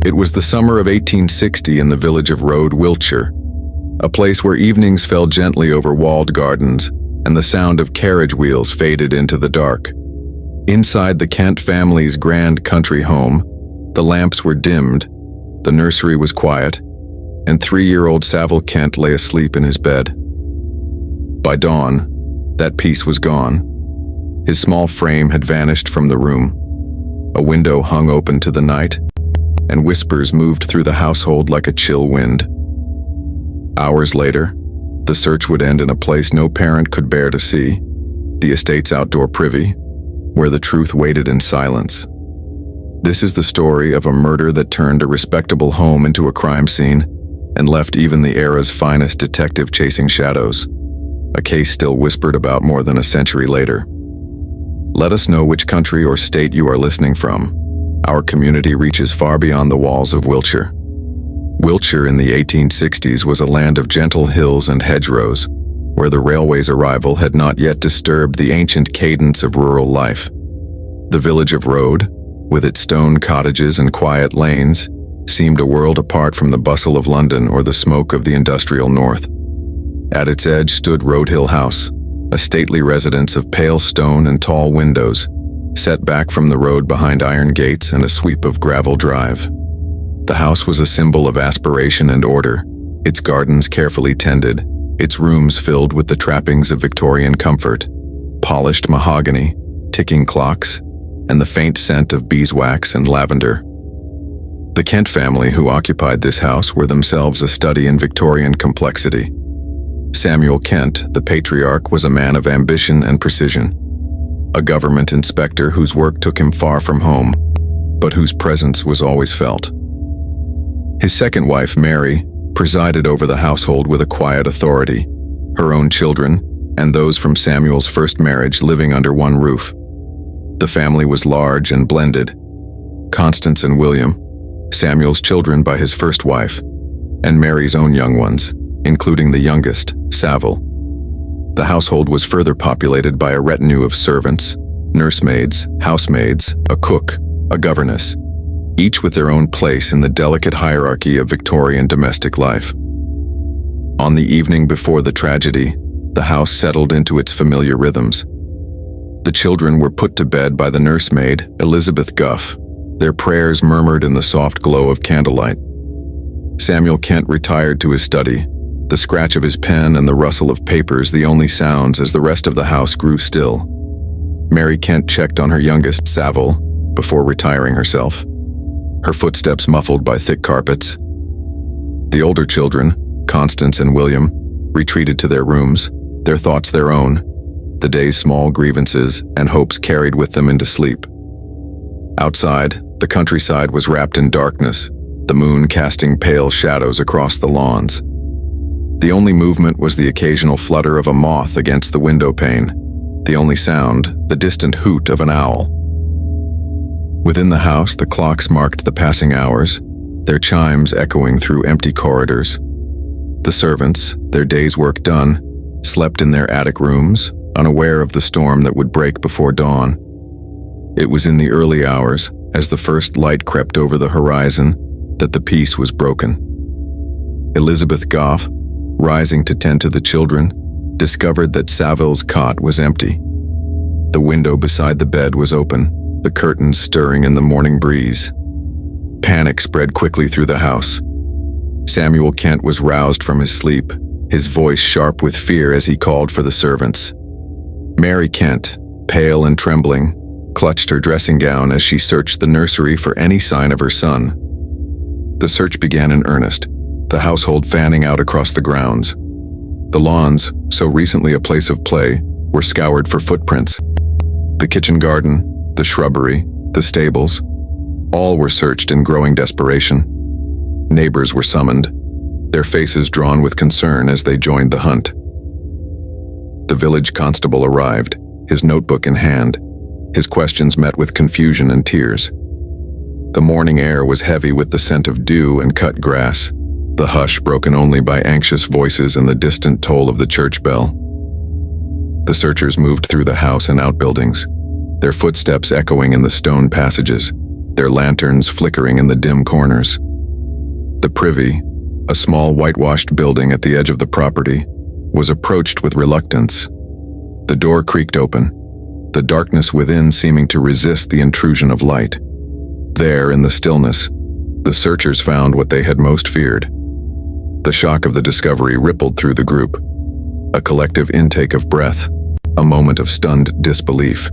It was the summer of 1860 in the village of Road, Wiltshire, a place where evenings fell gently over walled gardens and the sound of carriage wheels faded into the dark. Inside the Kent family's grand country home, the lamps were dimmed, the nursery was quiet, and 3-year-old Saville Kent lay asleep in his bed. By dawn, that peace was gone. His small frame had vanished from the room. A window hung open to the night, and whispers moved through the household like a chill wind. Hours later, the search would end in a place no parent could bear to see, the estate's outdoor privy, where the truth waited in silence. This is the story of a murder that turned a respectable home into a crime scene and left even the era's finest detective chasing shadows, a case still whispered about more than a century later. Let us know which country or state you are listening from. Our community reaches far beyond the walls of Wiltshire. Wiltshire in the 1860s was a land of gentle hills and hedgerows, where the railway's arrival had not yet disturbed the ancient cadence of rural life. The village of Road, with its stone cottages and quiet lanes, seemed a world apart from the bustle of London or the smoke of the industrial north. At its edge stood Road Hill House, a stately residence of pale stone and tall windows, set back from the road behind iron gates and a sweep of gravel drive. The house was a symbol of aspiration and order, its gardens carefully tended, its rooms filled with the trappings of Victorian comfort, polished mahogany, ticking clocks, and the faint scent of beeswax and lavender. The Kent family who occupied this house were themselves a study in Victorian complexity. Saville Kent, the patriarch, was a man of ambition and precision, a government inspector whose work took him far from home, but whose presence was always felt. His second wife, Mary, presided over the household with a quiet authority, her own children, and those from Samuel's first marriage living under one roof. The family was large and blended. Constance and William, Samuel's children by his first wife, and Mary's own young ones, including the youngest, Saville. The household was further populated by a retinue of servants, nursemaids, housemaids, a cook, a governess, each with their own place in the delicate hierarchy of Victorian domestic life. On the evening before the tragedy, the house settled into its familiar rhythms. The children were put to bed by the nursemaid, Elizabeth Guff, their prayers murmured in the soft glow of candlelight. Saville Kent retired to his study, the scratch of his pen and the rustle of papers the only sounds as the rest of the house grew still. Mary Kent checked on her youngest, Saville, before retiring herself, her footsteps muffled by thick carpets. The older children, Constance and William, retreated to their rooms, their thoughts their own, the day's small grievances and hopes carried with them into sleep. Outside, the countryside was wrapped in darkness, the moon casting pale shadows across the lawns. The only movement was the occasional flutter of a moth against the window pane, the only sound, the distant hoot of an owl. Within the house, the clocks marked the passing hours, their chimes echoing through empty corridors. The servants, their day's work done, slept in their attic rooms, unaware of the storm that would break before dawn. It was in the early hours, as the first light crept over the horizon, that the peace was broken. Elizabeth Goff, rising to tend to the children, discovered that Saville's cot was empty. The window beside the bed was open, the curtains stirring in the morning breeze. Panic spread quickly through the house. Saville Kent was roused from his sleep, his voice sharp with fear as he called for the servants. Mary Kent, pale and trembling, clutched her dressing gown as she searched the nursery for any sign of her son. The search began in earnest, the household fanning out across the grounds. The lawns, so recently a place of play, were scoured for footprints. The kitchen garden, the shrubbery, the stables, all were searched in growing desperation. Neighbors were summoned, their faces drawn with concern as they joined the hunt. The village constable arrived, his notebook in hand, his questions met with confusion and tears. The morning air was heavy with the scent of dew and cut grass, the hush broken only by anxious voices and the distant toll of the church bell. The searchers moved through the house and outbuildings, their footsteps echoing in the stone passages, their lanterns flickering in the dim corners. The privy, a small whitewashed building at the edge of the property, was approached with reluctance. The door creaked open, the darkness within seeming to resist the intrusion of light. There, in the stillness, the searchers found what they had most feared. The shock of the discovery rippled through the group. A collective intake of breath, a moment of stunned disbelief.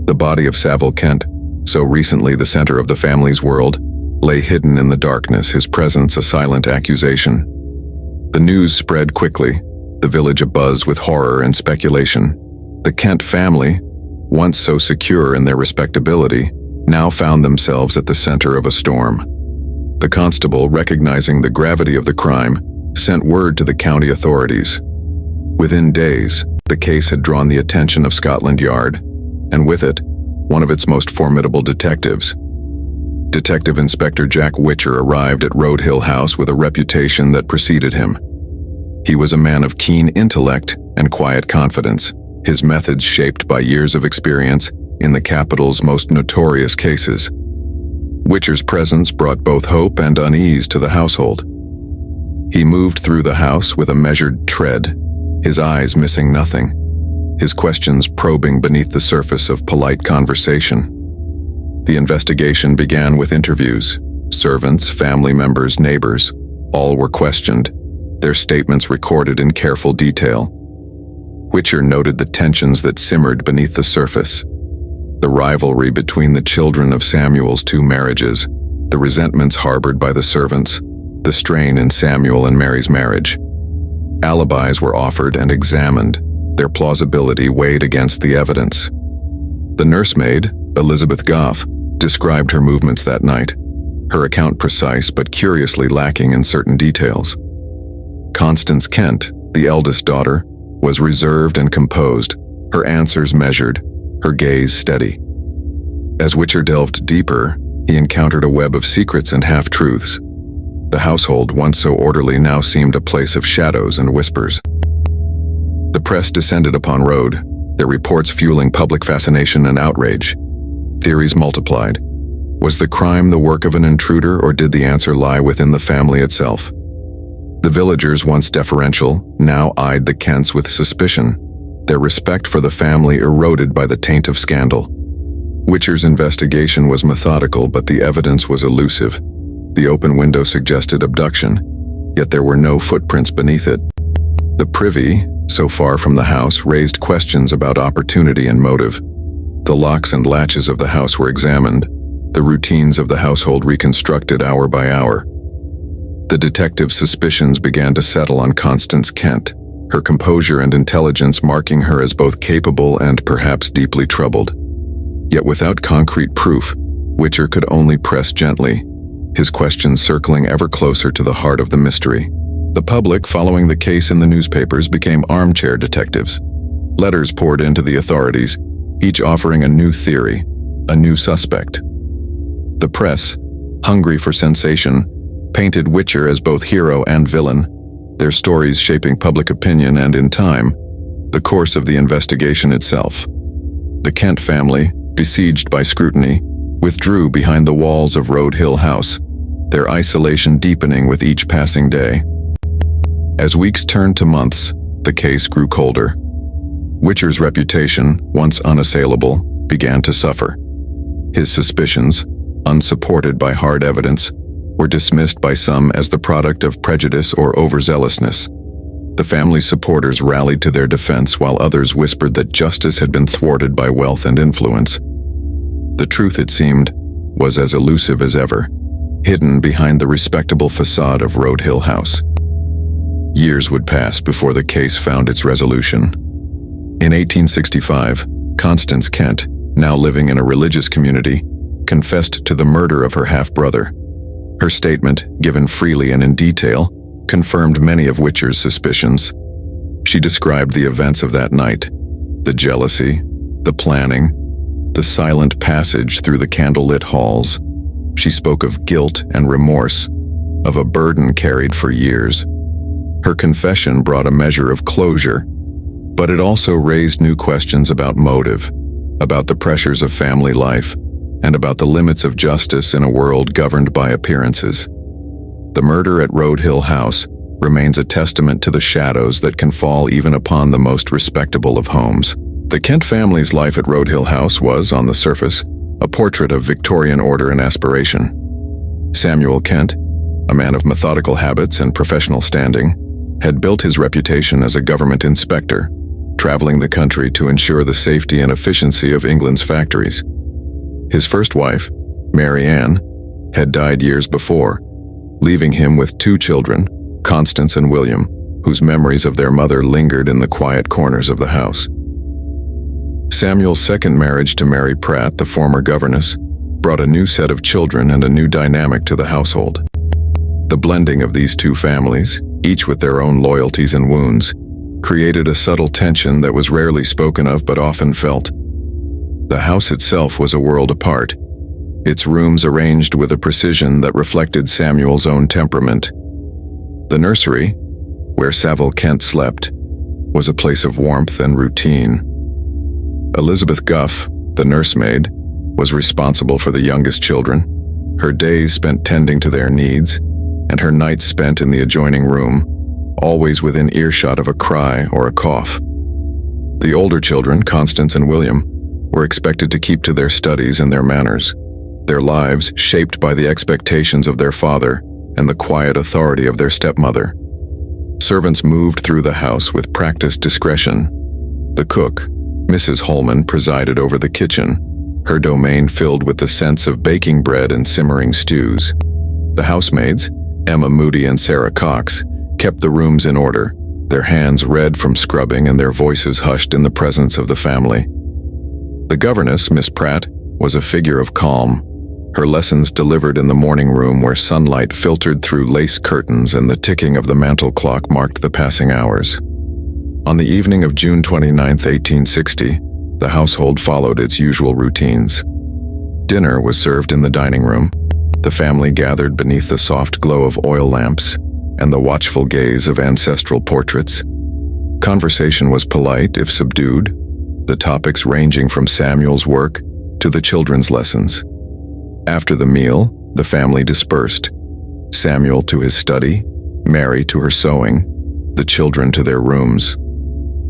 The body of Saville Kent, so recently the center of the family's world, lay hidden in the darkness, his presence a silent accusation. The news spread quickly, the village abuzz with horror and speculation. The Kent family, once so secure in their respectability, now found themselves at the center of a storm. The constable, recognizing the gravity of the crime, sent word to the county authorities. Within days, the case had drawn the attention of Scotland Yard, and with it, one of its most formidable detectives. Detective Inspector Jack Wiltshire arrived at Road Hill House with a reputation that preceded him. He was a man of keen intellect and quiet confidence, his methods shaped by years of experience in the capital's most notorious cases. Wiltshire's presence brought both hope and unease to the household. He moved through the house with a measured tread, his eyes missing nothing, his questions probing beneath the surface of polite conversation. The investigation began with interviews. Servants, family members, neighbors, all were questioned, their statements recorded in careful detail. Wiltshire noted the tensions that simmered beneath the surface. The rivalry between the children of Samuel's two marriages, the resentments harbored by the servants, the strain in Samuel and Mary's marriage. Alibis were offered and examined, their plausibility weighed against the evidence. The nursemaid, Elizabeth Goff, described her movements that night, her account precise but curiously lacking in certain details. Constance Kent, the eldest daughter, was reserved and composed, her answers measured, her gaze steady. As Wiltshire delved deeper, he encountered a web of secrets and half-truths. The household, once so orderly, now seemed a place of shadows and whispers. The press descended upon Road, their reports fueling public fascination and outrage. Theories multiplied. Was the crime the work of an intruder, or did the answer lie within the family itself? The villagers, once deferential, now eyed the Kents with suspicion, their respect for the family eroded by the taint of scandal. Wiltshire's investigation was methodical, but the evidence was elusive. The open window suggested abduction, yet there were no footprints beneath it. The privy, so far from the house, raised questions about opportunity and motive. The locks and latches of the house were examined, the routines of the household reconstructed hour by hour. The detective's suspicions began to settle on Constance Kent, her composure and intelligence marking her as both capable and perhaps deeply troubled. Yet without concrete proof, Wiltshire could only press gently, his questions circling ever closer to the heart of the mystery. The public, following the case in the newspapers, became armchair detectives. Letters poured into the authorities, each offering a new theory, a new suspect. The press, hungry for sensation, painted Wiltshire as both hero and villain, their stories shaping public opinion and, in time, the course of the investigation itself. The Kent family, besieged by scrutiny, withdrew behind the walls of Road Hill House, their isolation deepening with each passing day. As weeks turned to months, the case grew colder. Wiltshire's reputation, once unassailable, began to suffer. His suspicions, unsupported by hard evidence, were dismissed by some as the product of prejudice or overzealousness. The family's supporters rallied to their defense while others whispered that justice had been thwarted by wealth and influence. The truth, it seemed, was as elusive as ever, hidden behind the respectable facade of Road Hill House. Years would pass before the case found its resolution. In 1865, Constance Kent, now living in a religious community, confessed to the murder of her half-brother. Her statement, given freely and in detail, confirmed many of Wiltshire's suspicions. She described the events of that night, the jealousy, the planning, the silent passage through the candlelit halls. She spoke of guilt and remorse, of a burden carried for years. Her confession brought a measure of closure, but it also raised new questions about motive, about the pressures of family life, and about the limits of justice in a world governed by appearances. The murder at Road Hill House remains a testament to the shadows that can fall even upon the most respectable of homes. The Kent family's life at Road Hill House was, on the surface, a portrait of Victorian order and aspiration. Samuel Kent, a man of methodical habits and professional standing, had built his reputation as a government inspector, traveling the country to ensure the safety and efficiency of England's factories. His first wife, Mary Ann, had died years before, leaving him with 2 children, Constance and William, whose memories of their mother lingered in the quiet corners of the house. Samuel's second marriage to Mary Pratt, the former governess, brought a new set of children and a new dynamic to the household. The blending of these 2 families, each with their own loyalties and wounds, created a subtle tension that was rarely spoken of but often felt. The house itself was a world apart, its rooms arranged with a precision that reflected Samuel's own temperament. The nursery, where Saville Kent slept, was a place of warmth and routine. Elizabeth Guff, the nursemaid, was responsible for the youngest children, her days spent tending to their needs, and her nights spent in the adjoining room, always within earshot of a cry or a cough. The older children, Constance and William, were expected to keep to their studies and their manners, their lives shaped by the expectations of their father and the quiet authority of their stepmother. Servants moved through the house with practiced discretion. The cook, Mrs. Holman, presided over the kitchen, her domain filled with the scents of baking bread and simmering stews. The housemaids, Emma Moody and Sarah Cox, kept the rooms in order, their hands red from scrubbing and their voices hushed in the presence of the family. The governess, Miss Pratt, was a figure of calm, her lessons delivered in the morning room where sunlight filtered through lace curtains and the ticking of the mantel clock marked the passing hours. On the evening of June 29, 1860, the household followed its usual routines. Dinner was served in the dining room. The family gathered beneath the soft glow of oil lamps and the watchful gaze of ancestral portraits. Conversation was polite, if subdued, the topics ranging from Samuel's work to the children's lessons. After the meal, the family dispersed, Samuel to his study, Mary to her sewing, the children to their rooms.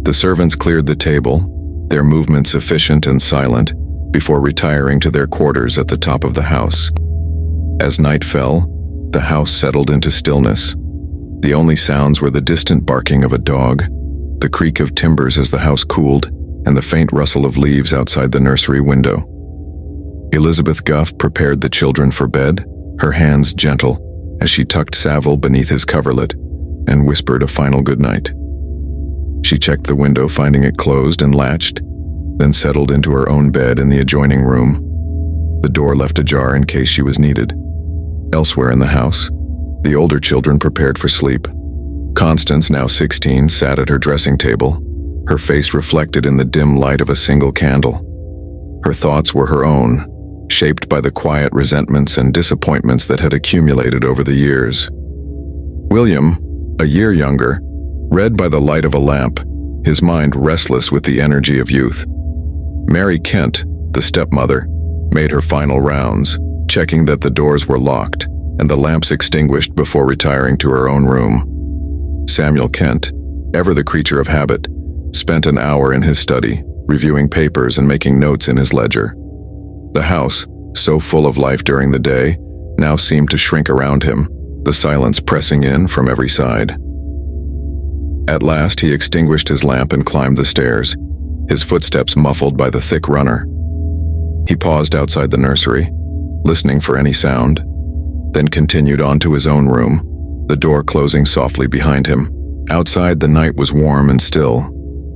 The servants cleared the table, their movements efficient and silent, before retiring to their quarters at the top of the house. As night fell, the house settled into stillness. The only sounds were the distant barking of a dog, the creak of timbers as the house cooled, and the faint rustle of leaves outside the nursery window. Elizabeth Guff prepared the children for bed, her hands gentle, as she tucked Saville beneath his coverlet and whispered a final goodnight. She checked the window, finding it closed and latched, then settled into her own bed in the adjoining room, the door left ajar in case she was needed. Elsewhere in the house, the older children prepared for sleep. Constance, now 16, sat at her dressing table, her face reflected in the dim light of a single candle. Her thoughts were her own, shaped by the quiet resentments and disappointments that had accumulated over the years. William, a year younger, read by the light of a lamp, his mind restless with the energy of youth. Mary Kent, the stepmother, made her final rounds, checking that the doors were locked and the lamps extinguished before retiring to her own room. Samuel Kent, ever the creature of habit, spent an hour in his study, reviewing papers and making notes in his ledger. The house, so full of life during the day, now seemed to shrink around him, the silence pressing in from every side. At last he extinguished his lamp and climbed the stairs, his footsteps muffled by the thick runner. He paused outside the nursery, listening for any sound, then continued on to his own room, the door closing softly behind him. Outside the night was warm and still,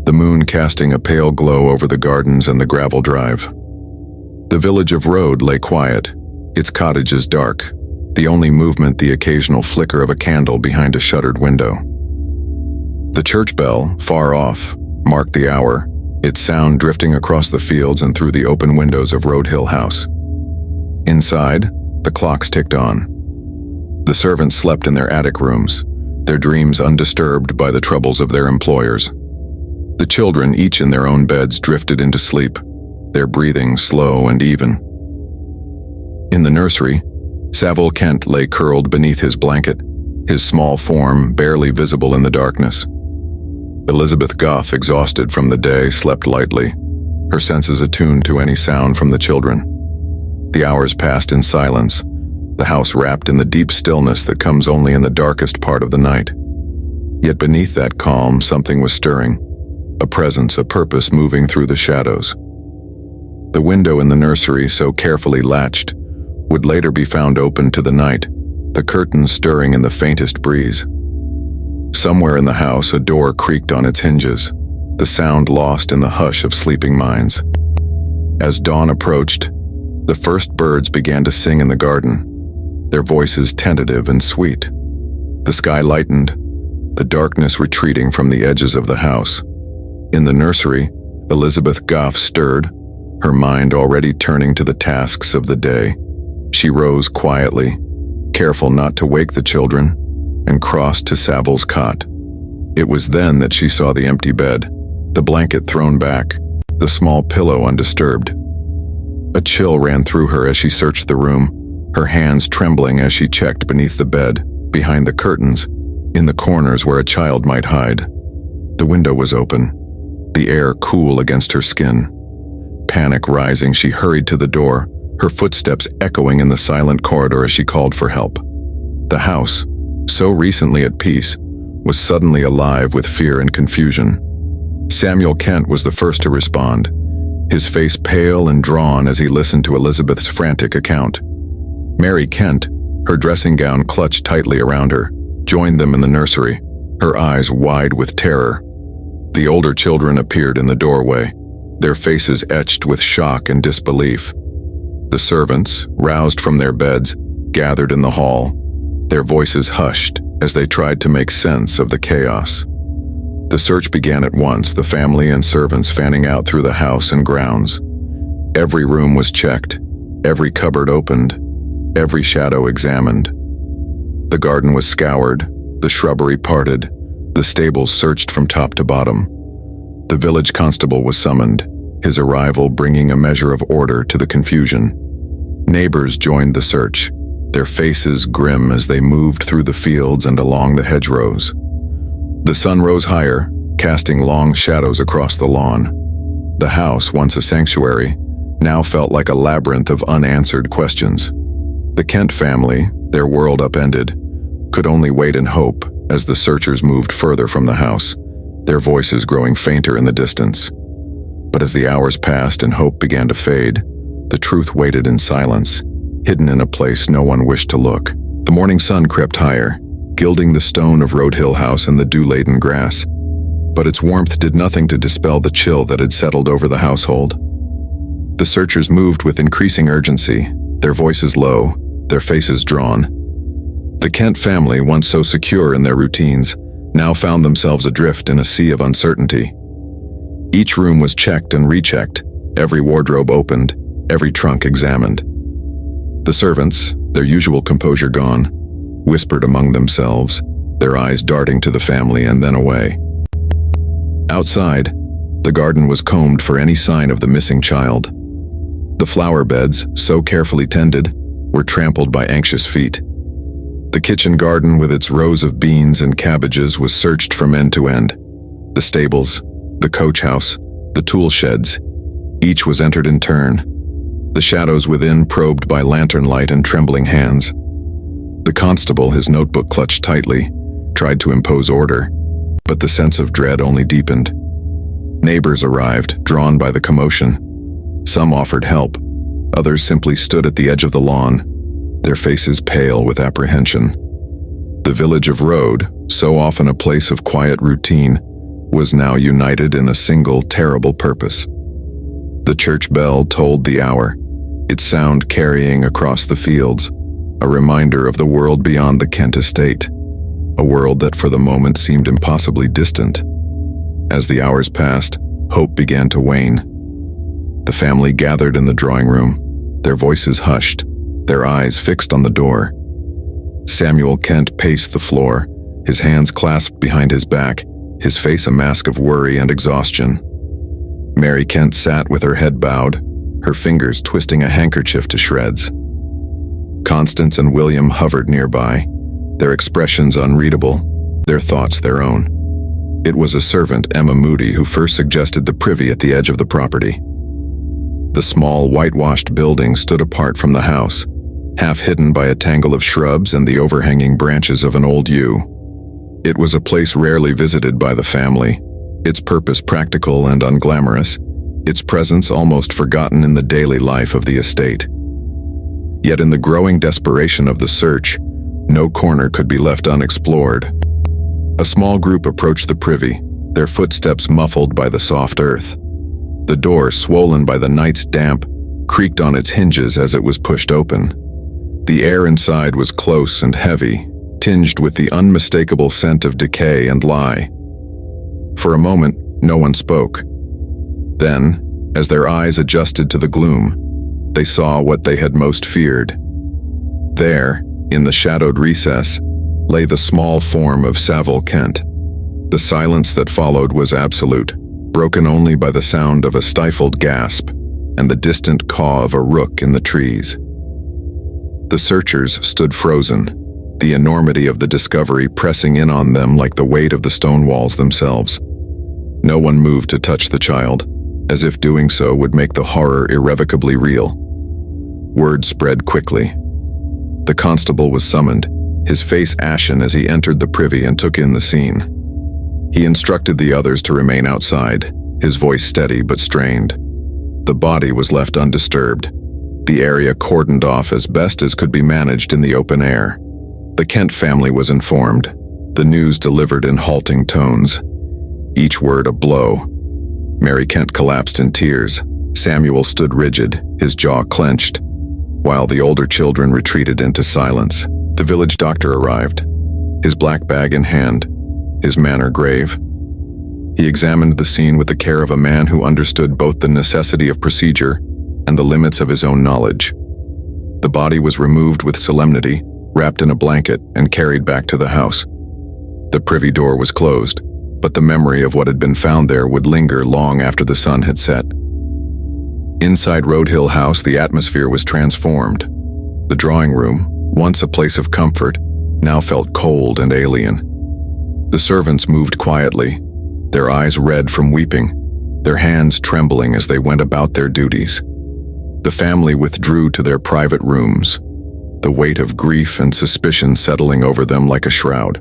the moon casting a pale glow over the gardens and the gravel drive. The village of Road lay quiet, its cottages dark, the only movement the occasional flicker of a candle behind a shuttered window. The church bell, far off, marked the hour, its sound drifting across the fields and through the open windows of Road Hill House. Inside, the clocks ticked on. The servants slept in their attic rooms, their dreams undisturbed by the troubles of their employers. The children, each in their own beds, drifted into sleep, their breathing slow and even. In the nursery, Saville Kent lay curled beneath his blanket, his small form barely visible in the darkness. Elizabeth Goff, exhausted from the day, slept lightly, her senses attuned to any sound from the children. The hours passed in silence, the house wrapped in the deep stillness that comes only in the darkest part of the night. Yet beneath that calm, something was stirring, a presence, a purpose moving through the shadows. The window in the nursery, so carefully latched, would later be found open to the night, the curtains stirring in the faintest breeze. Somewhere in the house, a door creaked on its hinges, the sound lost in the hush of sleeping minds. As dawn approached, the first birds began to sing in the garden, their voices tentative and sweet. The sky lightened, the darkness retreating from the edges of the house. In the nursery, Elizabeth Goff stirred, her mind already turning to the tasks of the day. She rose quietly, careful not to wake the children, and crossed to Saville's cot. It was then that she saw the empty bed, the blanket thrown back, the small pillow undisturbed. A chill ran through her as she searched the room, her hands trembling as she checked beneath the bed, behind the curtains, in the corners where a child might hide. The window was open, the air cool against her skin. Panic rising, she hurried to the door, her footsteps echoing in the silent corridor as she called for help. The house, so recently at peace, was suddenly alive with fear and confusion. Saville Kent was the first to respond, his face pale and drawn as he listened to Elizabeth's frantic account. Mary Kent, her dressing gown clutched tightly around her, joined them in the nursery, her eyes wide with terror. The older children appeared in the doorway, their faces etched with shock and disbelief. The servants, roused from their beds, gathered in the hall, their voices hushed as they tried to make sense of the chaos. The search began at once, the family and servants fanning out through the house and grounds. Every room was checked, every cupboard opened, every shadow examined. The garden was scoured, the shrubbery parted, the stables searched from top to bottom. The village constable was summoned, his arrival bringing a measure of order to the confusion. Neighbors joined the search, their faces grim as they moved through the fields and along the hedgerows. The sun rose higher, casting long shadows across the lawn. The house, once a sanctuary, now felt like a labyrinth of unanswered questions. The Kent family, their world upended, could only wait and hope as the searchers moved further from the house, their voices growing fainter in the distance. But as the hours passed and hope began to fade, the truth waited in silence, hidden in a place no one wished to look. The morning sun crept higher, gilding the stone of Road Hill House and the dew-laden grass, but its warmth did nothing to dispel the chill that had settled over the household. The searchers moved with increasing urgency, their voices low, their faces drawn. The Kent family, once so secure in their routines, now found themselves adrift in a sea of uncertainty. Each room was checked and rechecked, every wardrobe opened, every trunk examined. The servants, their usual composure gone, whispered among themselves, their eyes darting to the family and then away. Outside, the garden was combed for any sign of the missing child. The flower beds, so carefully tended, were trampled by anxious feet. The kitchen garden with its rows of beans and cabbages was searched from end to end. The stables, the coach house, the tool sheds, each was entered in turn. The shadows within probed by lantern light and trembling hands. The constable, his notebook clutched tightly, tried to impose order, but the sense of dread only deepened. Neighbors arrived, drawn by the commotion. Some offered help, others simply stood at the edge of the lawn, their faces pale with apprehension. The village of Road, so often a place of quiet routine, was now united in a single terrible purpose. The church bell tolled the hour, its sound carrying across the fields, a reminder of the world beyond the Kent estate, a world that for the moment seemed impossibly distant. As the hours passed, hope began to wane. The family gathered in the drawing room, their voices hushed, their eyes fixed on the door. Saville Kent paced the floor, his hands clasped behind his back, his face a mask of worry and exhaustion. Mary Kent sat with her head bowed, her fingers twisting a handkerchief to shreds. Constance and William hovered nearby, their expressions unreadable, their thoughts their own. It was a servant, Emma Moody, who first suggested the privy at the edge of the property. The small, whitewashed building stood apart from the house, half hidden by a tangle of shrubs and the overhanging branches of an old yew. It was a place rarely visited by the family, its purpose practical and unglamorous, its presence almost forgotten in the daily life of the estate. Yet in the growing desperation of the search, no corner could be left unexplored. A small group approached the privy, their footsteps muffled by the soft earth. The door, swollen by the night's damp, creaked on its hinges as it was pushed open. The air inside was close and heavy, tinged with the unmistakable scent of decay and lie. For a moment, no one spoke. Then, as their eyes adjusted to the gloom, they saw what they had most feared. There, in the shadowed recess, lay the small form of Saville Kent. The silence that followed was absolute, broken only by the sound of a stifled gasp and the distant caw of a rook in the trees. The searchers stood frozen, the enormity of the discovery pressing in on them like the weight of the stone walls themselves. No one moved to touch the child, as if doing so would make the horror irrevocably real. Word spread quickly. The constable was summoned, his face ashen as he entered the privy and took in the scene. He instructed the others to remain outside, his voice steady but strained. The body was left undisturbed, the area cordoned off as best as could be managed in the open air. The Kent family was informed, the news delivered in halting tones, each word a blow. Mary Kent collapsed in tears. Samuel stood rigid, his jaw clenched, while the older children retreated into silence. The village doctor arrived, his black bag in hand, his manner grave. He examined the scene with the care of a man who understood both the necessity of procedure and the limits of his own knowledge. The body was removed with solemnity, wrapped in a blanket, and carried back to the house. The privy door was closed, but the memory of what had been found there would linger long after the sun had set. Inside Roadhill House, the atmosphere was transformed. The drawing room, once a place of comfort, now felt cold and alien. The servants moved quietly, their eyes red from weeping, their hands trembling as they went about their duties. The family withdrew to their private rooms, the weight of grief and suspicion settling over them like a shroud.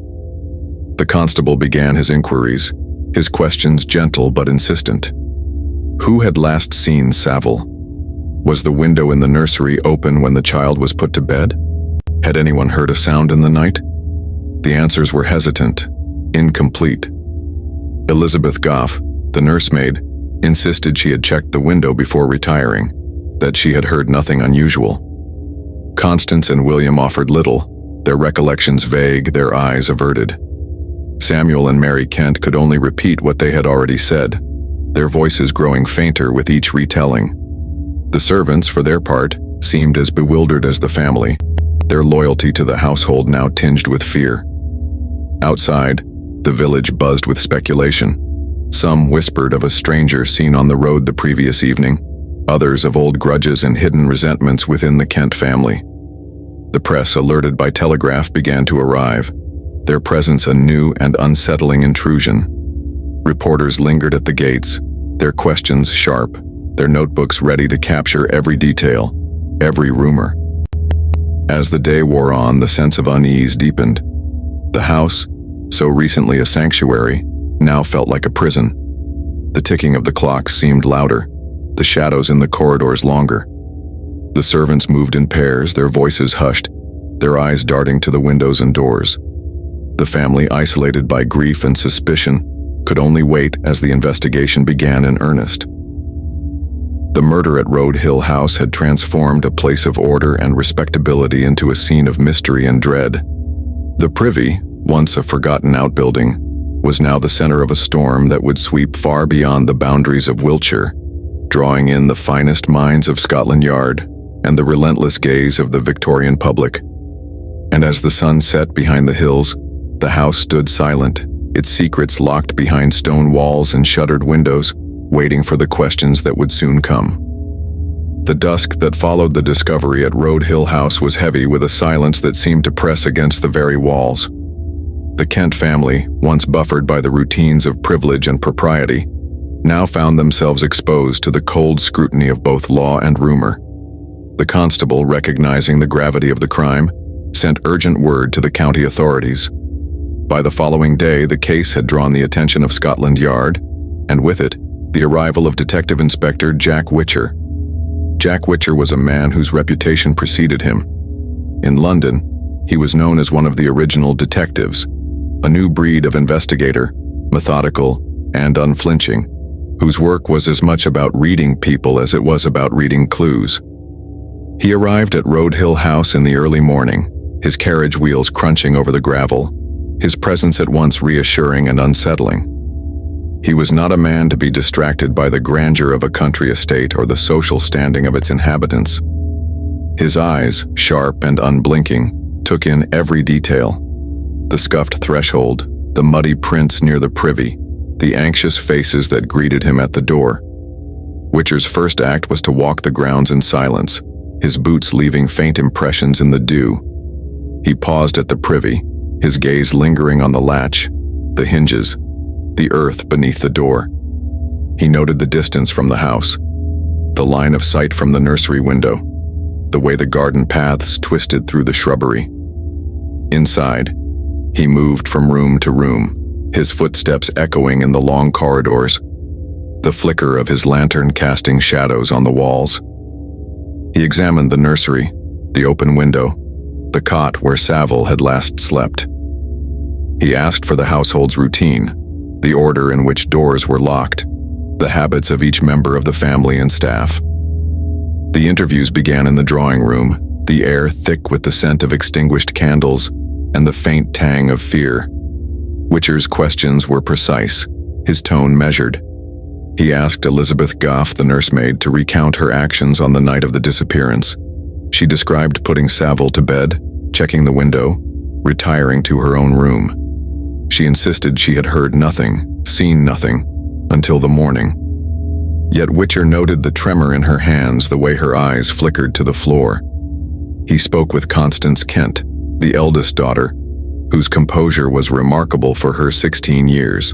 The constable began his inquiries, his questions gentle but insistent. Who had last seen Saville? Was the window in the nursery open when the child was put to bed? Had anyone heard a sound in the night? The answers were hesitant, incomplete. Elizabeth Goff, the nursemaid, insisted she had checked the window before retiring, that she had heard nothing unusual. Constance and William offered little, their recollections vague, their eyes averted. Samuel and Mary Kent could only repeat what they had already said, their voices growing fainter with each retelling. The servants, for their part, seemed as bewildered as the family, their loyalty to the household now tinged with fear. Outside, the village buzzed with speculation. Some whispered of a stranger seen on the road the previous evening, others of old grudges and hidden resentments within the Kent family. The press, alerted by telegraph, began to arrive, their presence a new and unsettling intrusion. Reporters lingered at the gates, their questions sharp, their notebooks ready to capture every detail, every rumor. As the day wore on, the sense of unease deepened. The house, so recently a sanctuary, now felt like a prison. The ticking of the clocks seemed louder, the shadows in the corridors longer. The servants moved in pairs, their voices hushed, their eyes darting to the windows and doors. The family, isolated by grief and suspicion, could only wait as the investigation began in earnest. The murder at Roadhill House had transformed a place of order and respectability into a scene of mystery and dread. The privy, once a forgotten outbuilding, was now the center of a storm that would sweep far beyond the boundaries of Wiltshire, drawing in the finest minds of Scotland Yard and the relentless gaze of the Victorian public. And as the sun set behind the hills, the house stood silent, its secrets locked behind stone walls and shuttered windows, waiting for the questions that would soon come. The dusk that followed the discovery at Road Hill House was heavy with a silence that seemed to press against the very walls. The Kent family, once buffered by the routines of privilege and propriety, now found themselves exposed to the cold scrutiny of both law and rumor. The constable, recognizing the gravity of the crime, sent urgent word to the county authorities. By the following day, the case had drawn the attention of Scotland Yard, and with it, the arrival of Detective Inspector Jack Wiltshire. Jack Wiltshire was a man whose reputation preceded him. In London, he was known as one of the original detectives, a new breed of investigator, methodical and unflinching, whose work was as much about reading people as it was about reading clues. He arrived at Road Hill House in the early morning, his carriage wheels crunching over the gravel, his presence at once reassuring and unsettling. He was not a man to be distracted by the grandeur of a country estate or the social standing of its inhabitants. His eyes, sharp and unblinking, took in every detail. The scuffed threshold, the muddy prints near the privy, the anxious faces that greeted him at the door. Wiltshire's first act was to walk the grounds in silence, his boots leaving faint impressions in the dew. He paused at the privy, his gaze lingering on the latch, the hinges, the earth beneath the door. He noted the distance from the house, the line of sight from the nursery window, the way the garden paths twisted through the shrubbery. Inside, he moved from room to room, his footsteps echoing in the long corridors, the flicker of his lantern casting shadows on the walls. He examined the nursery, the open window, the cot where Saville had last slept. He asked for the household's routine, the order in which doors were locked, the habits of each member of the family and staff. The interviews began in the drawing room, the air thick with the scent of extinguished candles and the faint tang of fear. Wiltshire's questions were precise, his tone measured. He asked Elizabeth Goff, the nursemaid, to recount her actions on the night of the disappearance. She described putting Saville to bed, checking the window, retiring to her own room. She insisted she had heard nothing, seen nothing, until the morning. Yet Wiltshire noted the tremor in her hands, the way her eyes flickered to the floor. He spoke with Constance Kent, the eldest daughter, whose composure was remarkable for her 16 years.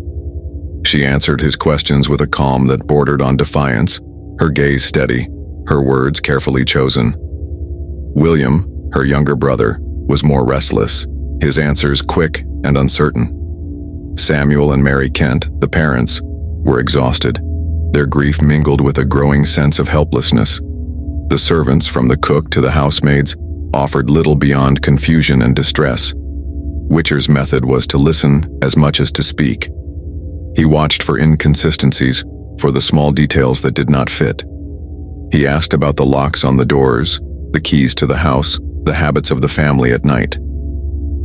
She answered his questions with a calm that bordered on defiance, her gaze steady, her words carefully chosen. William, her younger brother, was more restless, his answers quick and uncertain. Samuel and Mary Kent, the parents, were exhausted, their grief mingled with a growing sense of helplessness. The servants, from the cook to the housemaids, offered little beyond confusion and distress. Wiltshire's method was to listen as much as to speak. He watched for inconsistencies, for the small details that did not fit. He asked about the locks on the doors, the keys to the house, the habits of the family at night.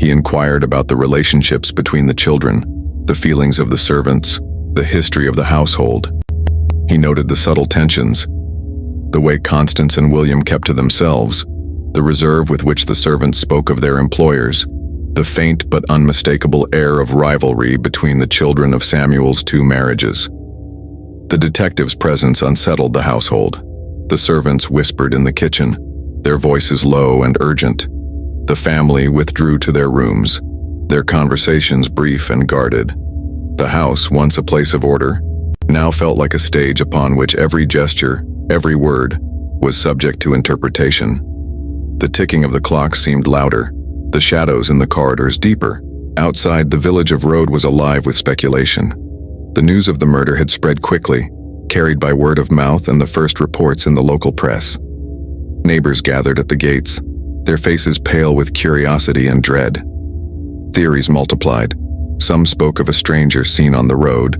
He inquired about the relationships between the children, the feelings of the servants, the history of the household. He noted the subtle tensions, the way Constance and William kept to themselves, the reserve with which the servants spoke of their employers, the faint but unmistakable air of rivalry between the children of Samuel's two marriages. The detective's presence unsettled the household. The servants whispered in the kitchen, their voices low and urgent. The family withdrew to their rooms, their conversations brief and guarded. The house, once a place of order, now felt like a stage upon which every gesture, every word, was subject to interpretation. The ticking of the clock seemed louder, the shadows in the corridors deeper. Outside, the village of Road was alive with speculation. The news of the murder had spread quickly, carried by word of mouth and the first reports in the local press. Neighbors gathered at the gates, their faces pale with curiosity and dread. Theories multiplied. Some spoke of a stranger seen on the road,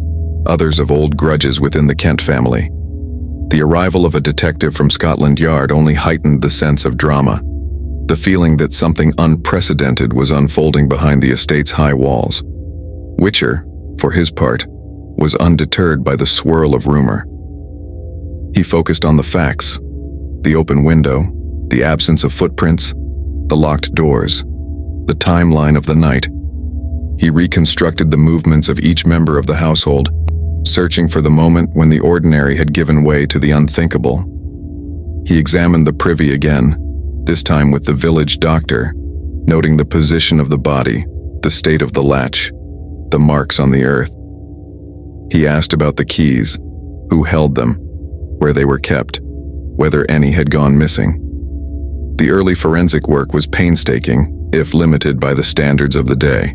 others of old grudges within the Kent family. The arrival of a detective from Scotland Yard only heightened the sense of drama, the feeling that something unprecedented was unfolding behind the estate's high walls. Wiltshire, for his part, was undeterred by the swirl of rumor. He focused on the facts, the open window, the absence of footprints, the locked doors, the timeline of the night. He reconstructed the movements of each member of the household, searching for the moment when the ordinary had given way to the unthinkable. He examined the privy again, this time with the village doctor, noting the position of the body, the state of the latch, the marks on the earth. He asked about the keys, who held them, where they were kept, whether any had gone missing. The early forensic work was painstaking, if limited by the standards of the day.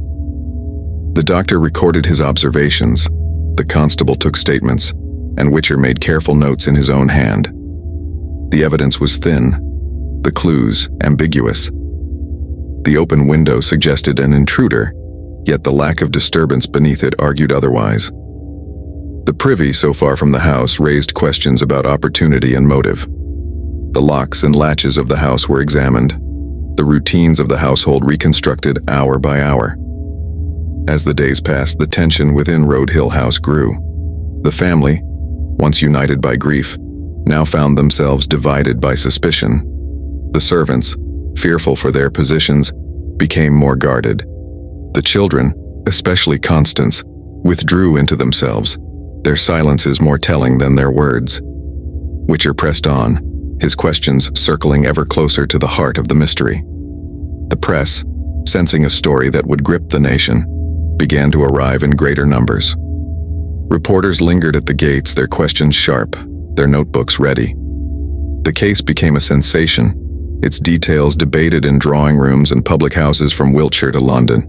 The doctor recorded his observations, the constable took statements, and Wiltshire made careful notes in his own hand. The evidence was thin, the clues ambiguous. The open window suggested an intruder, yet the lack of disturbance beneath it argued otherwise. The privy, so far from the house, raised questions about opportunity and motive. The locks and latches of the house were examined, the routines of the household reconstructed hour by hour. As the days passed, the tension within Road Hill House grew. The family, once united by grief, now found themselves divided by suspicion. The servants, fearful for their positions, became more guarded. The children, especially Constance, withdrew into themselves, their silences more telling than their words. Wiltshire pressed on, his questions circling ever closer to the heart of the mystery. The press, sensing a story that would grip the nation, began to arrive in greater numbers. Reporters lingered at the gates, their questions sharp, their notebooks ready. The case became a sensation, its details debated in drawing rooms and public houses from Wiltshire to London.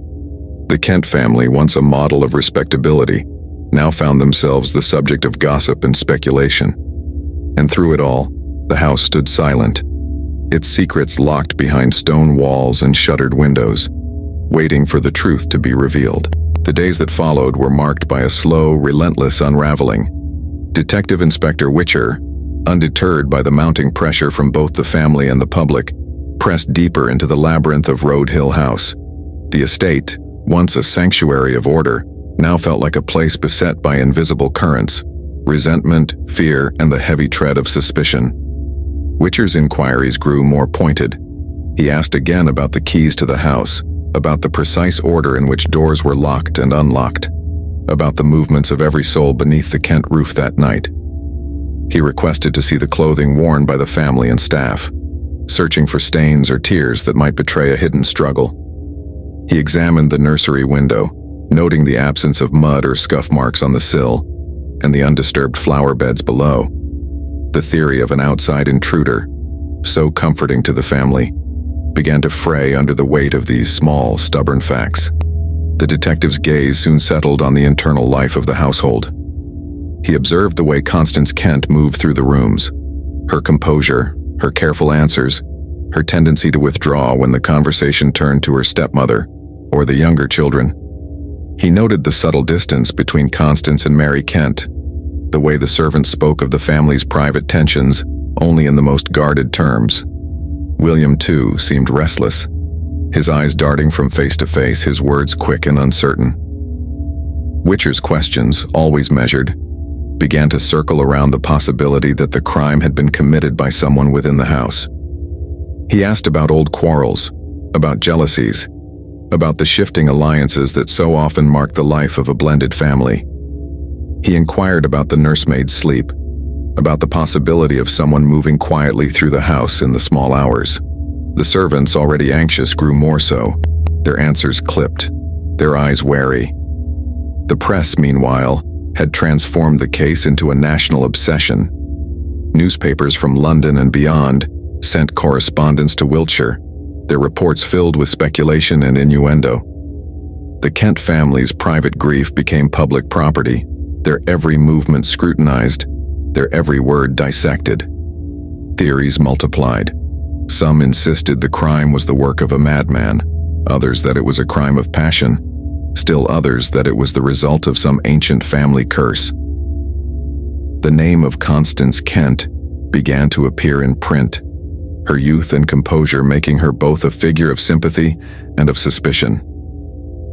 The Kent family, once a model of respectability, now found themselves the subject of gossip and speculation. And through it all, the house stood silent, its secrets locked behind stone walls and shuttered windows, waiting for the truth to be revealed. The days that followed were marked by a slow, relentless unraveling. Detective Inspector Wiltshire, undeterred by the mounting pressure from both the family and the public, pressed deeper into the labyrinth of Road Hill House. The estate, once a sanctuary of order, now felt like a place beset by invisible currents, resentment, fear, and the heavy tread of suspicion. Wiltshire's inquiries grew more pointed. He asked again about the keys to the house, about the precise order in which doors were locked and unlocked, about the movements of every soul beneath the Kent roof that night. He requested to see the clothing worn by the family and staff, searching for stains or tears that might betray a hidden struggle. He examined the nursery window, noting the absence of mud or scuff marks on the sill, and the undisturbed flower beds below. The theory of an outside intruder, so comforting to the family, began to fray under the weight of these small, stubborn facts. The detective's gaze soon settled on the internal life of the household. He observed the way Constance Kent moved through the rooms, her composure, her careful answers, her tendency to withdraw when the conversation turned to her stepmother or the younger children. He noted the subtle distance between Constance and Mary Kent, the way the servants spoke of the family's private tensions only in the most guarded terms. William, too, seemed restless, his eyes darting from face to face, his words quick and uncertain. Wiltshire's questions, always measured, began to circle around the possibility that the crime had been committed by someone within the house. He asked about old quarrels, about jealousies, about the shifting alliances that so often mark the life of a blended family. He inquired about the nursemaid's sleep, about the possibility of someone moving quietly through the house in the small hours. The servants, already anxious, grew more so, their answers clipped, their eyes wary. The press, meanwhile, had transformed the case into a national obsession. Newspapers from London and beyond sent correspondents to Wiltshire, their reports filled with speculation and innuendo. The Kent family's private grief became public property, their every movement scrutinized, their every word dissected. Theories multiplied. Some insisted the crime was the work of a madman, others that it was a crime of passion, still others that it was the result of some ancient family curse. The name of Constance Kent began to appear in print, her youth and composure making her both a figure of sympathy and of suspicion.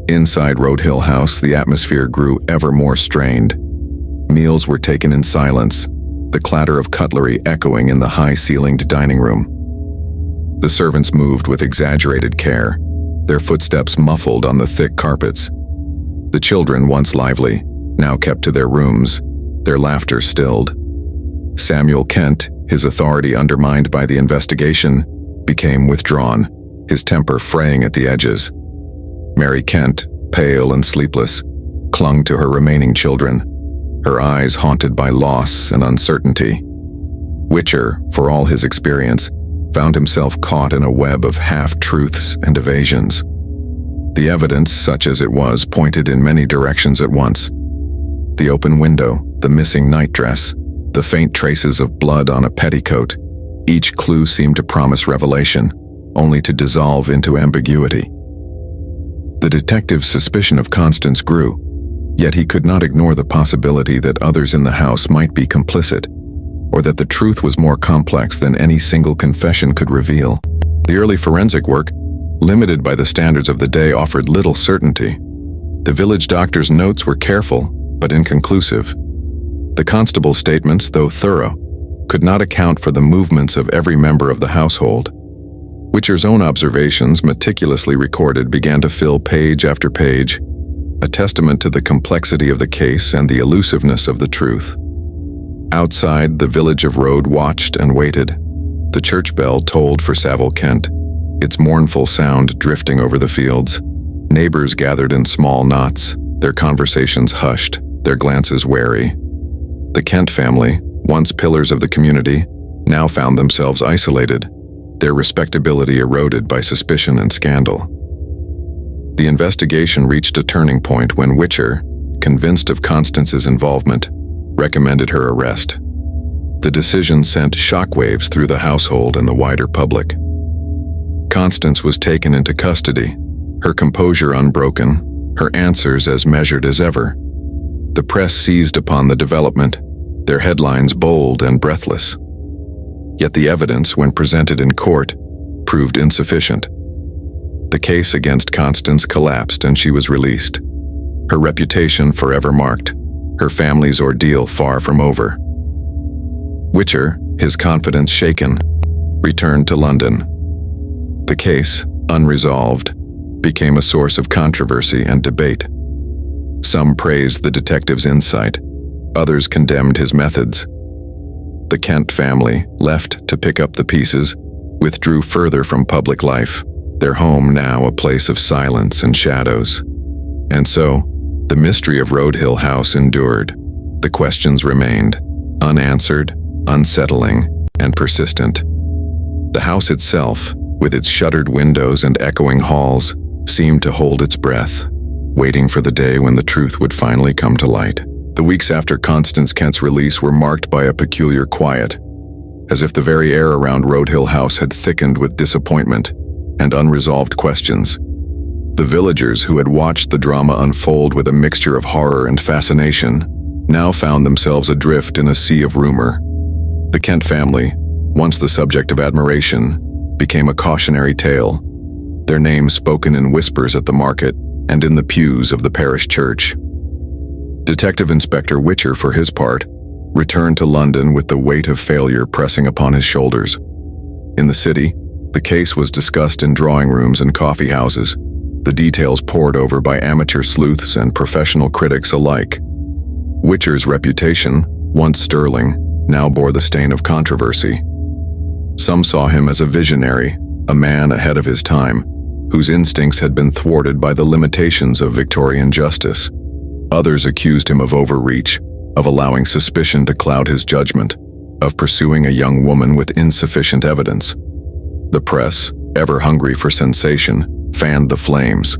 Inside Road Hill House, the atmosphere grew ever more strained. Meals were taken in silence, the clatter of cutlery echoing in the high-ceilinged dining room. The servants moved with exaggerated care, their footsteps muffled on the thick carpets. The children, once lively, now kept to their rooms, their laughter stilled. Samuel Kent, his authority undermined by the investigation, became withdrawn, his temper fraying at the edges. Mary Kent, pale and sleepless, clung to her remaining children, her eyes haunted by loss and uncertainty. Wiltshire, for all his experience, found himself caught in a web of half-truths and evasions. The evidence, such as it was, pointed in many directions at once. The open window, the missing nightdress, the faint traces of blood on a petticoat, each clue seemed to promise revelation, only to dissolve into ambiguity. The detective's suspicion of Constance grew, yet he could not ignore the possibility that others in the house might be complicit, or that the truth was more complex than any single confession could reveal. The early forensic work, limited by the standards of the day, offered little certainty. The village doctor's notes were careful, but inconclusive. The constable's statements, though thorough, could not account for the movements of every member of the household. Wiltshire's own observations, meticulously recorded, began to fill page after page, a testament to the complexity of the case and the elusiveness of the truth. Outside, the village of Road watched and waited. The church bell tolled for Saville Kent, its mournful sound drifting over the fields. Neighbors gathered in small knots, their conversations hushed, their glances wary. The Kent family, once pillars of the community, now found themselves isolated, their respectability eroded by suspicion and scandal. The investigation reached a turning point when Wiltshire, convinced of Constance's involvement, recommended her arrest. The decision sent shockwaves through the household and the wider public. Constance was taken into custody, her composure unbroken, her answers as measured as ever. The press seized upon the development, their headlines bold and breathless. Yet the evidence, when presented in court, proved insufficient. The case against Constance collapsed and she was released. Her reputation forever marked, her family's ordeal far from over. Wiltshire, his confidence shaken, returned to London. The case, unresolved, became a source of controversy and debate. Some praised the detective's insight, others condemned his methods. The Kent family, left to pick up the pieces, withdrew further from public life, their home now a place of silence and shadows. And so, the mystery of Road Hill House endured. The questions remained, unanswered, unsettling, and persistent. The house itself, with its shuttered windows and echoing halls, seemed to hold its breath, waiting for the day when the truth would finally come to light. The weeks after Constance Kent's release were marked by a peculiar quiet, as if the very air around Road Hill House had thickened with disappointment and unresolved questions. The villagers who had watched the drama unfold with a mixture of horror and fascination now found themselves adrift in a sea of rumor. The Kent family, once the subject of admiration, became a cautionary tale, their names spoken in whispers at the market and in the pews of the parish church. Detective Inspector Wiltshire, for his part, returned to London with the weight of failure pressing upon his shoulders. In the city, the case was discussed in drawing rooms and coffee houses, the details pored over by amateur sleuths and professional critics alike. Wiltshire's reputation, once sterling, now bore the stain of controversy. Some saw him as a visionary, a man ahead of his time, whose instincts had been thwarted by the limitations of Victorian justice. Others accused him of overreach, of allowing suspicion to cloud his judgment, of pursuing a young woman with insufficient evidence. The press, ever hungry for sensation, fanned the flames.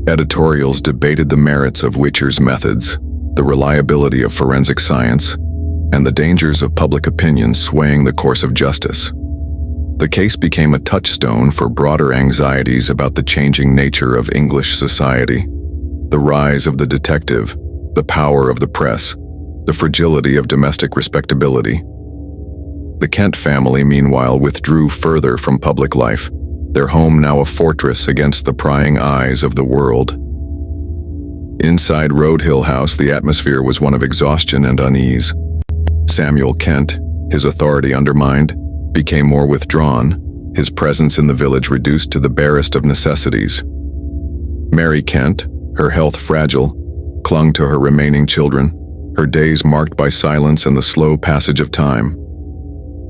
Editorials debated the merits of Wiltshire's methods, the reliability of forensic science, and the dangers of public opinion swaying the course of justice. The case became a touchstone for broader anxieties about the changing nature of English society. The rise of the detective, the power of the press, the fragility of domestic respectability. The Kent family, meanwhile, withdrew further from public life, their home now a fortress against the prying eyes of the world. Inside Road Hill House, the atmosphere was one of exhaustion and unease. Saville Kent, his authority undermined, became more withdrawn, his presence in the village reduced to the barest of necessities. Mary Kent, her health fragile, clung to her remaining children, her days marked by silence and the slow passage of time.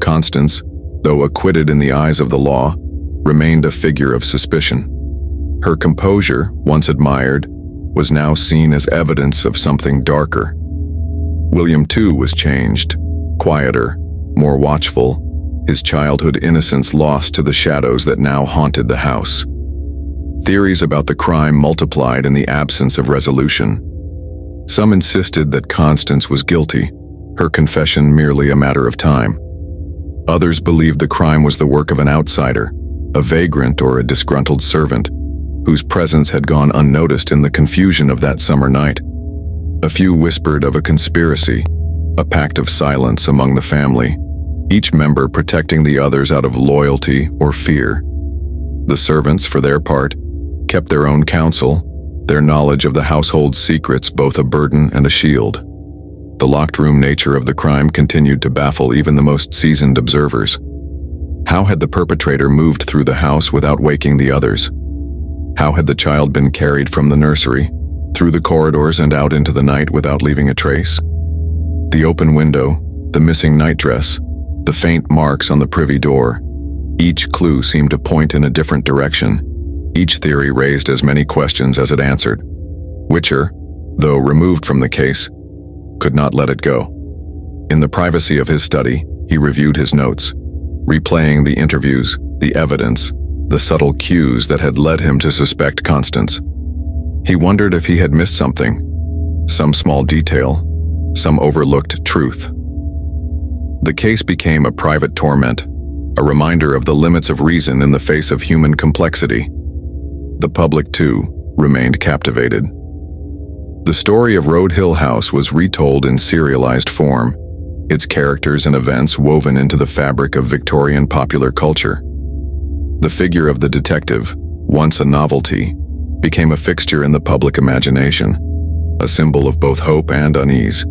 Constance, though acquitted in the eyes of the law, remained a figure of suspicion. Her composure, once admired, was now seen as evidence of something darker. William, too, was changed, quieter, more watchful, his childhood innocence lost to the shadows that now haunted the house. Theories about the crime multiplied in the absence of resolution. Some insisted that Constance was guilty, her confession merely a matter of time. Others believed the crime was the work of an outsider, a vagrant or a disgruntled servant, whose presence had gone unnoticed in the confusion of that summer night. A few whispered of a conspiracy, a pact of silence among the family, each member protecting the others out of loyalty or fear. The servants, for their part, kept their own counsel, their knowledge of the household's secrets both a burden and a shield. The locked-room nature of the crime continued to baffle even the most seasoned observers. How had the perpetrator moved through the house without waking the others? How had the child been carried from the nursery, through the corridors and out into the night without leaving a trace? The open window, the missing nightdress, the faint marks on the privy door, each clue seemed to point in a different direction. Each theory raised as many questions as it answered. Wiltshire, though removed from the case, could not let it go. In the privacy of his study, he reviewed his notes, replaying the interviews, the evidence, the subtle cues that had led him to suspect Constance. He wondered if he had missed something, some small detail, some overlooked truth. The case became a private torment, a reminder of the limits of reason in the face of human complexity. The public, too, remained captivated. The story of Road Hill House was retold in serialized form, its characters and events woven into the fabric of Victorian popular culture. The figure of the detective, once a novelty, became a fixture in the public imagination, a symbol of both hope and unease,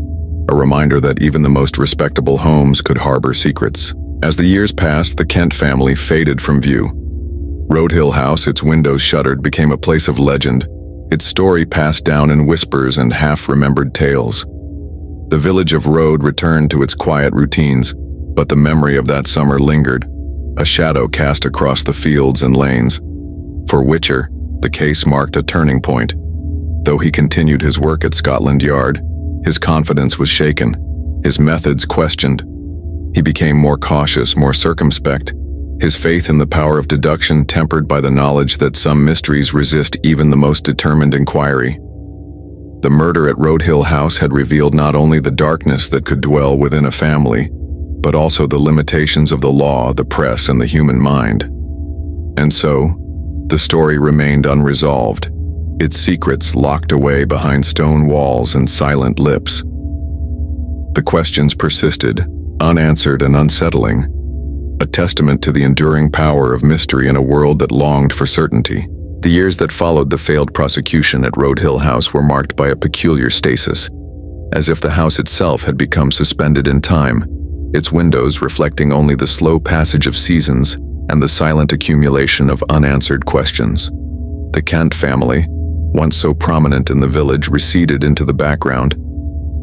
a reminder that even the most respectable homes could harbor secrets. As the years passed, the Kent family faded from view. Road Hill House, its windows shuttered, became a place of legend, its story passed down in whispers and half-remembered tales. The village of Road returned to its quiet routines, but the memory of that summer lingered, a shadow cast across the fields and lanes. For Wiltshire, the case marked a turning point. Though he continued his work at Scotland Yard, his confidence was shaken, his methods questioned. He became more cautious, more circumspect, his faith in the power of deduction tempered by the knowledge that some mysteries resist even the most determined inquiry. The murder at Road Hill House had revealed not only the darkness that could dwell within a family, but also the limitations of the law, the press, and the human mind. And so, the story remained unresolved, its secrets locked away behind stone walls and silent lips. The questions persisted, unanswered and unsettling, a testament to the enduring power of mystery in a world that longed for certainty. The years that followed the failed prosecution at Road Hill House were marked by a peculiar stasis, as if the house itself had become suspended in time, its windows reflecting only the slow passage of seasons and the silent accumulation of unanswered questions. The Kent family, once so prominent in the village, receded into the background.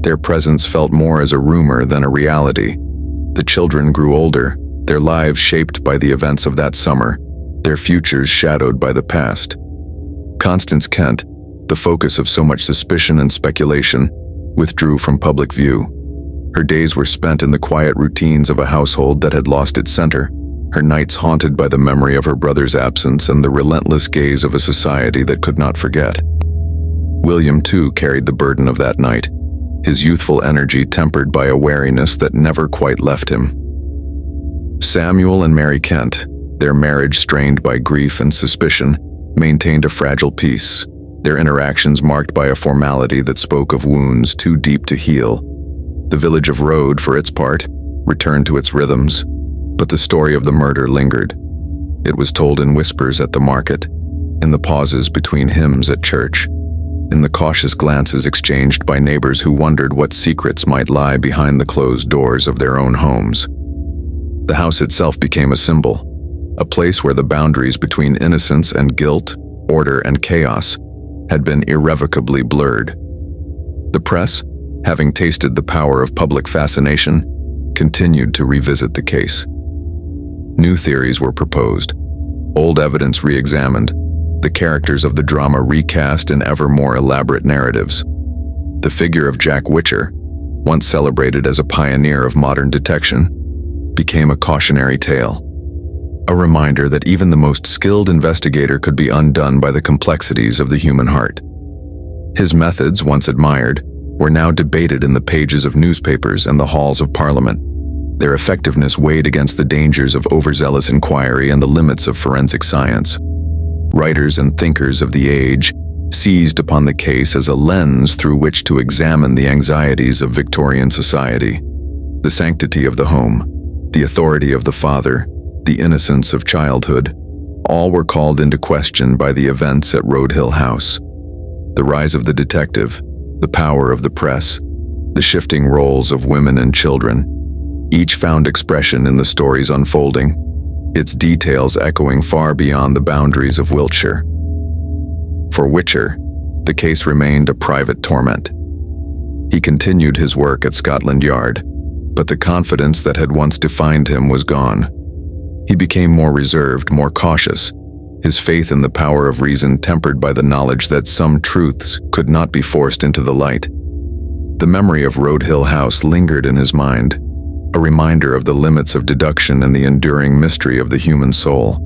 Their presence felt more as a rumor than a reality. The children grew older, their lives shaped by the events of that summer, their futures shadowed by the past. Constance Kent, the focus of so much suspicion and speculation, withdrew from public view. Her days were spent in the quiet routines of a household that had lost its center, her nights haunted by the memory of her brother's absence and the relentless gaze of a society that could not forget. William, too, carried the burden of that night, his youthful energy tempered by a wariness that never quite left him. Samuel and Mary Kent, their marriage strained by grief and suspicion, maintained a fragile peace, their interactions marked by a formality that spoke of wounds too deep to heal. The village of Road, for its part, returned to its rhythms, but the story of the murder lingered. It was told in whispers at the market, in the pauses between hymns at church, in the cautious glances exchanged by neighbors who wondered what secrets might lie behind the closed doors of their own homes. The house itself became a symbol, a place where the boundaries between innocence and guilt, order and chaos, had been irrevocably blurred. The press, having tasted the power of public fascination, continued to revisit the case. New theories were proposed, old evidence re-examined, the characters of the drama recast in ever more elaborate narratives. The figure of Jack Wiltshire, once celebrated as a pioneer of modern detection, became a cautionary tale, a reminder that even the most skilled investigator could be undone by the complexities of the human heart. His methods, once admired, were now debated in the pages of newspapers and the halls of Parliament. Their effectiveness weighed against the dangers of overzealous inquiry and the limits of forensic science. Writers and thinkers of the age seized upon the case as a lens through which to examine the anxieties of Victorian society, the sanctity of the home, the authority of the father, the innocence of childhood. All were called into question by the events at Road Hill House. The rise of the detective, the power of the press, the shifting roles of women and children, each found expression in the story's unfolding, its details echoing far beyond the boundaries of Wiltshire. For Wiltshire, the case remained a private torment. He continued his work at Scotland Yard, but the confidence that had once defined him was gone. He became more reserved, more cautious, his faith in the power of reason tempered by the knowledge that some truths could not be forced into the light. The memory of Road Hill House lingered in his mind, a reminder of the limits of deduction and the enduring mystery of the human soul.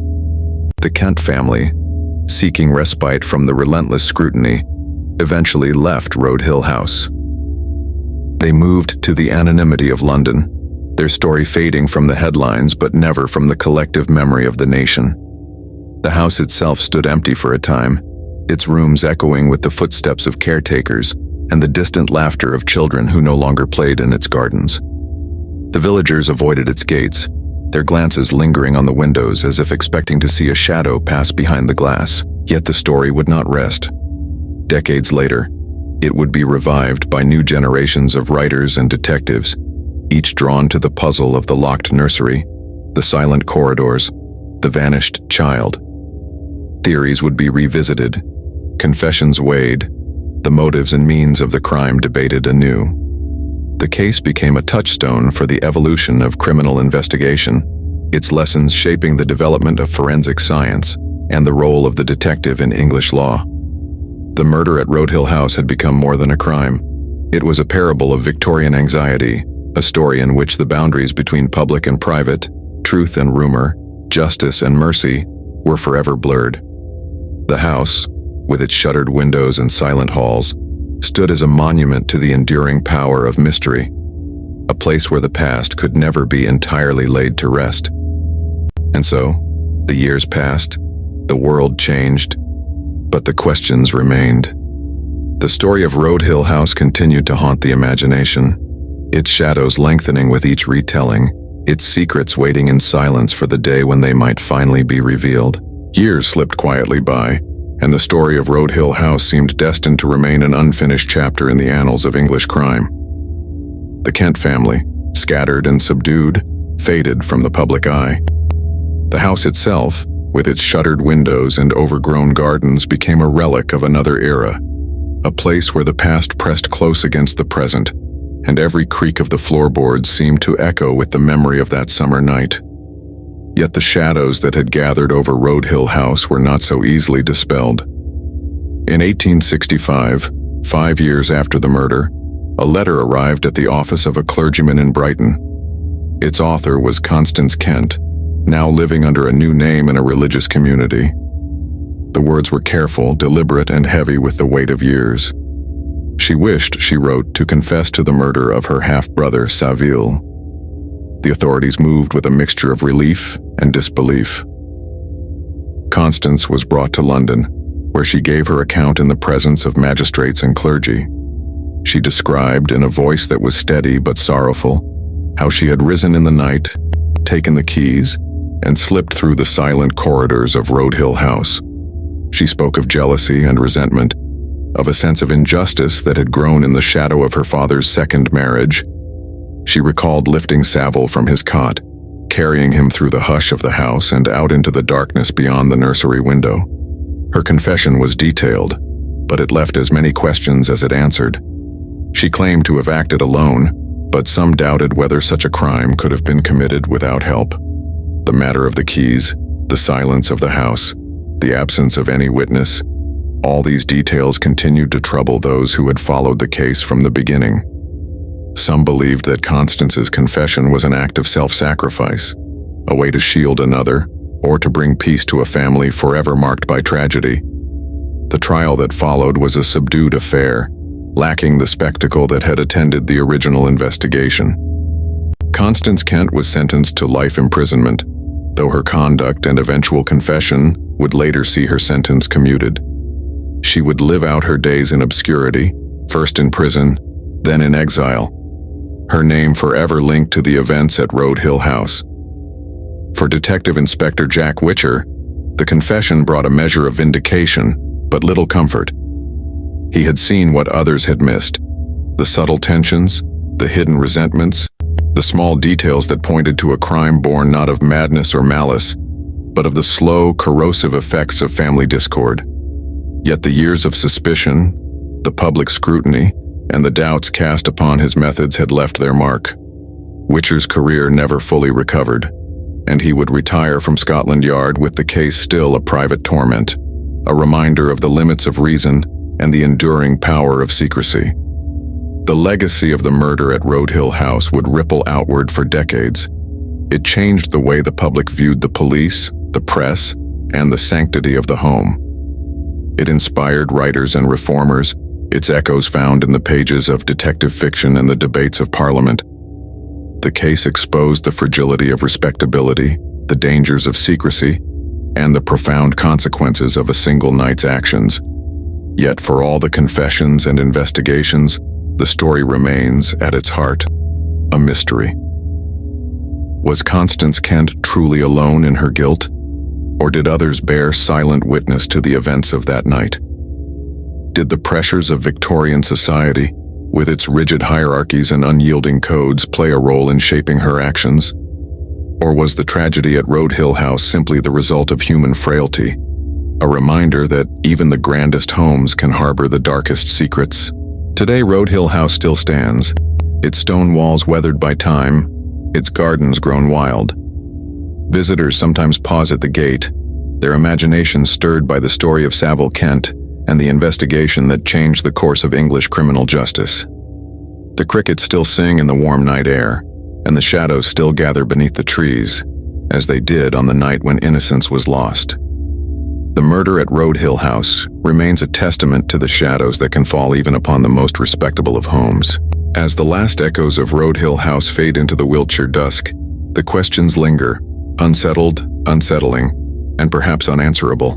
The Kent family, seeking respite from the relentless scrutiny, eventually left Road Hill House. They moved to the anonymity of London, their story fading from the headlines but never from the collective memory of the nation. The house itself stood empty for a time, its rooms echoing with the footsteps of caretakers and the distant laughter of children who no longer played in its gardens. The villagers avoided its gates, their glances lingering on the windows as if expecting to see a shadow pass behind the glass. Yet the story would not rest. Decades later, it would be revived by new generations of writers and detectives, each drawn to the puzzle of the locked nursery, the silent corridors, the vanished child. Theories would be revisited, confessions weighed, the motives and means of the crime debated anew. The case became a touchstone for the evolution of criminal investigation, its lessons shaping the development of forensic science and the role of the detective in English law. The murder at Road Hill House had become more than a crime. It was a parable of Victorian anxiety, a story in which the boundaries between public and private, truth and rumor, justice and mercy, were forever blurred. The house, with its shuttered windows and silent halls, stood as a monument to the enduring power of mystery, a place where the past could never be entirely laid to rest. And so, the years passed, the world changed, but the questions remained. The story of Road Hill House continued to haunt the imagination, its shadows lengthening with each retelling, its secrets waiting in silence for the day when they might finally be revealed. Years slipped quietly by, and the story of Road Hill House seemed destined to remain an unfinished chapter in the annals of English crime. The Kent family, scattered and subdued, faded from the public eye. The house itself, with its shuttered windows and overgrown gardens, became a relic of another era, a place where the past pressed close against the present, and every creak of the floorboards seemed to echo with the memory of that summer night. Yet the shadows that had gathered over Road Hill House were not so easily dispelled. In 1865, 5 years after the murder, a letter arrived at the office of a clergyman in Brighton. Its author was Constance Kent, now living under a new name in a religious community. The words were careful, deliberate, and heavy with the weight of years. She wished, she wrote, to confess to the murder of her half-brother Saville. The authorities moved with a mixture of relief and disbelief. Constance was brought to London, where she gave her account in the presence of magistrates and clergy. She described, in a voice that was steady but sorrowful, how she had risen in the night, taken the keys, and slipped through the silent corridors of Road Hill House. She spoke of jealousy and resentment, of a sense of injustice that had grown in the shadow of her father's second marriage. She recalled lifting Saville from his cot, carrying him through the hush of the house and out into the darkness beyond the nursery window. Her confession was detailed, but it left as many questions as it answered. She claimed to have acted alone, but some doubted whether such a crime could have been committed without help. The matter of the keys, the silence of the house, the absence of any witness, all these details continued to trouble those who had followed the case from the beginning. Some believed that Constance's confession was an act of self-sacrifice, a way to shield another, or to bring peace to a family forever marked by tragedy. The trial that followed was a subdued affair, lacking the spectacle that had attended the original investigation. Constance Kent was sentenced to life imprisonment, though her conduct and eventual confession would later see her sentence commuted. She would live out her days in obscurity, first in prison, then in exile, her name forever linked to the events at Road Hill House. For Detective Inspector Jack Wiltshire, the confession brought a measure of vindication, but little comfort. He had seen what others had missed: the subtle tensions, the hidden resentments, the small details that pointed to a crime born not of madness or malice, but of the slow, corrosive effects of family discord. Yet the years of suspicion, the public scrutiny, and the doubts cast upon his methods had left their mark. Wiltshire's career never fully recovered, and he would retire from Scotland Yard with the case still a private torment, a reminder of the limits of reason and the enduring power of secrecy. The legacy of the murder at Road Hill House would ripple outward for decades. It changed the way the public viewed the police, the press, and the sanctity of the home. It inspired writers and reformers, its echoes found in the pages of detective fiction and the debates of Parliament. The case exposed the fragility of respectability, the dangers of secrecy, and the profound consequences of a single night's actions. Yet for all the confessions and investigations, the story remains, at its heart, a mystery. Was Constance Kent truly alone in her guilt? Or did others bear silent witness to the events of that night? Did the pressures of Victorian society, with its rigid hierarchies and unyielding codes, play a role in shaping her actions? Or was the tragedy at Road Hill House simply the result of human frailty, a reminder that even the grandest homes can harbor the darkest secrets? Today, Road Hill House still stands, its stone walls weathered by time, its gardens grown wild. Visitors sometimes pause at the gate, their imagination stirred by the story of Saville Kent and the investigation that changed the course of English criminal justice. The crickets still sing in the warm night air, and the shadows still gather beneath the trees, as they did on the night when innocence was lost. The murder at Road Hill House remains a testament to the shadows that can fall even upon the most respectable of homes. As the last echoes of Road Hill House fade into the Wiltshire dusk, the questions linger, unsettled, unsettling, and perhaps unanswerable.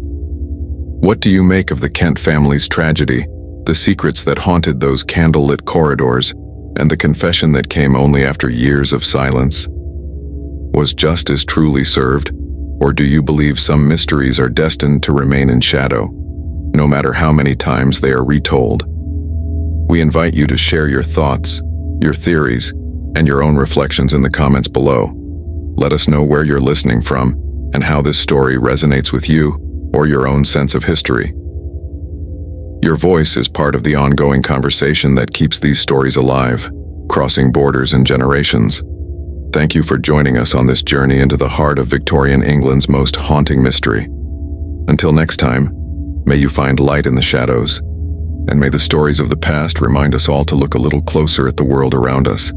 What do you make of the Kent family's tragedy, the secrets that haunted those candlelit corridors, and the confession that came only after years of silence? Was justice truly served, or do you believe some mysteries are destined to remain in shadow, no matter how many times they are retold? We invite you to share your thoughts, your theories, and your own reflections in the comments below. Let us know where you're listening from and how this story resonates with you or your own sense of history. Your voice is part of the ongoing conversation that keeps these stories alive, crossing borders and generations. Thank you for joining us on this journey into the heart of Victorian England's most haunting mystery. Until next time, may you find light in the shadows, and may the stories of the past remind us all to look a little closer at the world around us.